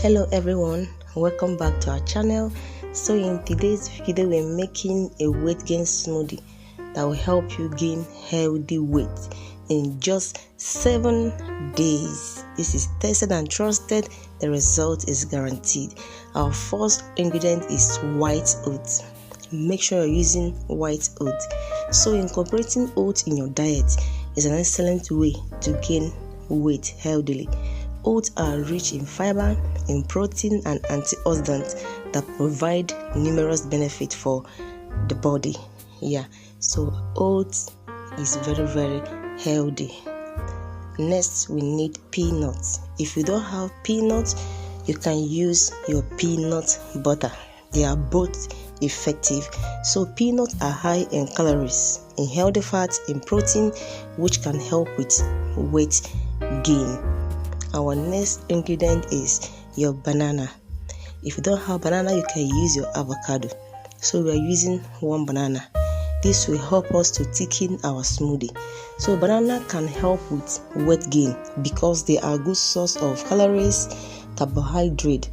Hello everyone, welcome back to our channel. So in today's video we're making a weight gain smoothie that will help you gain healthy weight in just 7 days. This is tested and trusted. The result is guaranteed. Our first ingredient is white oats. Make sure you're using white oats. So incorporating oats in your diet is an excellent way to gain weight healthily. Oats are rich in fiber, in protein and antioxidants that provide numerous benefits for the body. So oats is very healthy. Next, we need peanuts. If you don't have peanuts, you can use your peanut butter. They are both effective. So peanuts are high in calories, in healthy fats, in protein, which can help with weight gain. Our next ingredient is your banana. If you don't have banana, you can use your avocado. So we are using 1 banana. This will help us to thicken our smoothie. So banana can help with weight gain because they are a good source of calories, carbohydrate.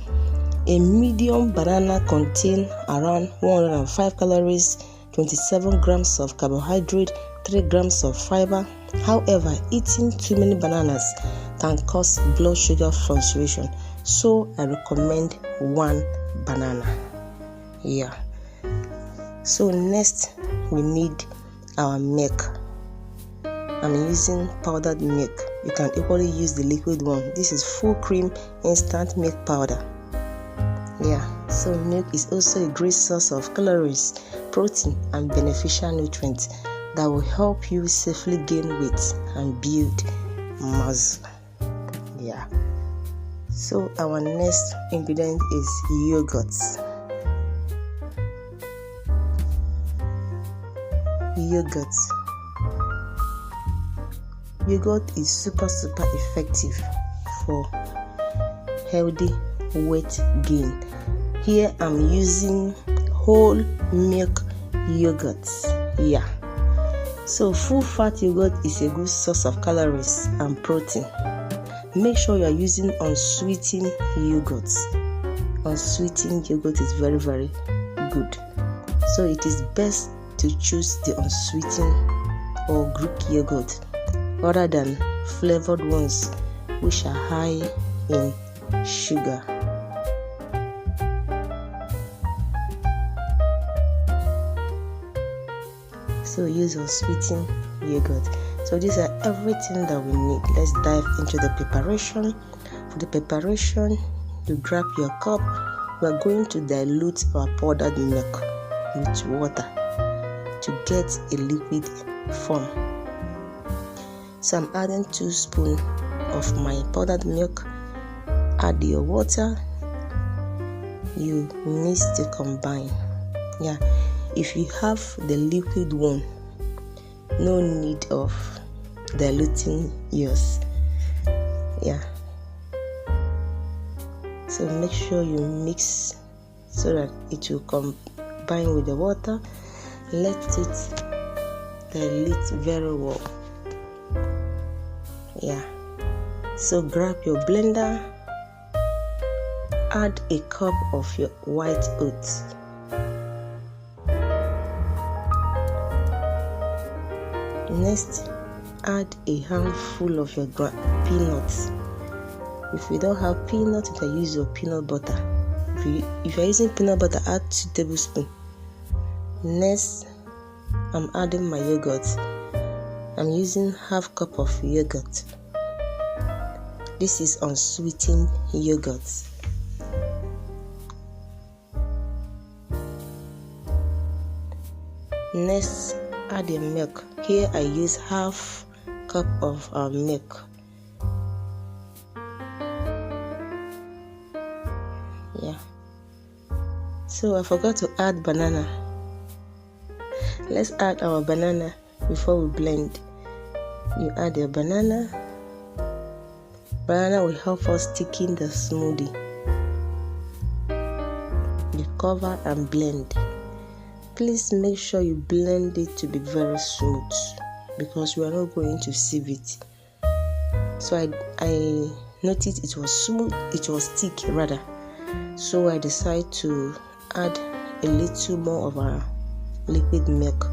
A medium banana contains around 105 calories, 27 grams of carbohydrate, 3 grams of fiber. However, eating too many bananas can cause blood sugar fluctuation, so I recommend 1 banana. So next we need our milk. I'm using powdered milk. You can equally use the liquid one. This is full cream instant milk powder. So milk is also a great source of calories, protein and beneficial nutrients that will help you safely gain weight and build muscle. So our next ingredient is yogurt. Yogurt is super effective for healthy weight gain. Here I'm using whole milk yogurt. So full fat yogurt is a good source of calories and protein. Make sure you are using unsweetened yogurt. Unsweetened yogurt is very good. So it is best to choose the unsweetened or Greek yogurt rather than flavored ones which are high in sugar. So use unsweetened yogurt. So these are everything that we need. Let's dive into the preparation. For the preparation, you grab your cup. We are going to dilute our powdered milk with water to get a liquid form. So I'm adding 2 spoons of my powdered milk. Add your water. You need to combine. If you have the liquid one, no need of diluting yours. So make sure you mix so that it will combine with the water. Let it dilute very well. So grab your blender, add a cup of your white oats. Next, add a handful of your peanuts. If you don't have peanuts, you can use your peanut butter. If you're using peanut butter, add 2 tablespoons. Next, I'm adding my yogurt. I'm using half cup of yogurt. This is unsweetened yogurt. Next, add your milk. Here I use half cup of milk. So I forgot to add banana. Let's add our banana before we blend. You add your banana. Banana will help us thicken the smoothie. You cover and blend. Please make sure you blend it to be very smooth because we are not going to sieve it. So I noticed it was smooth, it was thick rather. So I decided to add a little more of our liquid milk.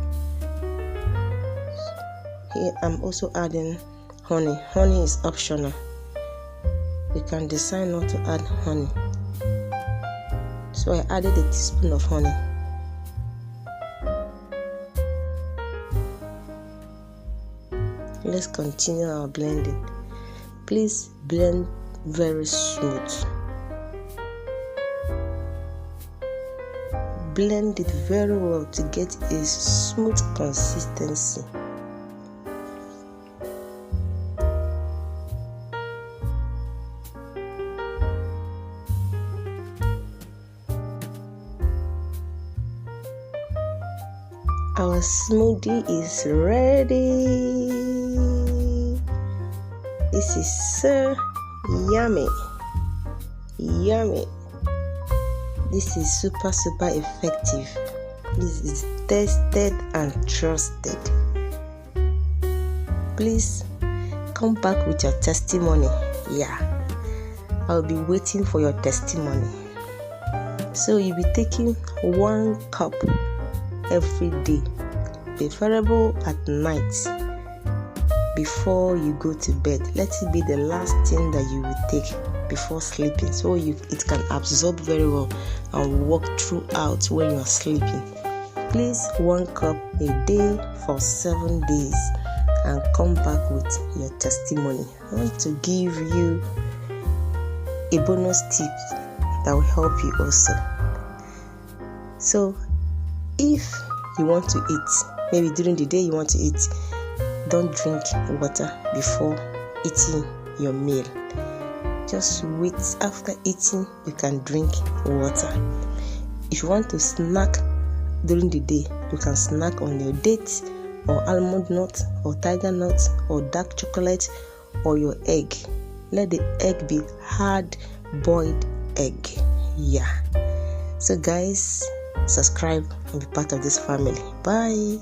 Here I'm also adding honey. Honey is optional. You can decide not to add honey. So I added a teaspoon of honey. Let's continue our blending. Please blend very smooth. Blend it very well to get a smooth consistency. Our smoothie is ready. This is so yummy. Yummy. This is super effective. This is tested and trusted. Please come back with your testimony. Yeah, I'll be waiting for your testimony. So you'll be taking 1 cup every day, preferable at night before you go to bed. Let it be the last thing that you will take before sleeping, so it can absorb very well and work throughout when you are sleeping. Please 1 cup a day for 7 days and come back with your testimony. I want to give you a bonus tip that will help you also. So if you want to eat, maybe during the day you want to eat, don't drink water before eating your meal. Just wait, after eating you can drink water. If you want to snack during the day, you can snack on your dates or almond nut or tiger nut or dark chocolate or your egg. Let the egg be hard boiled egg. Yeah. So guys, subscribe and be part of this family. Bye.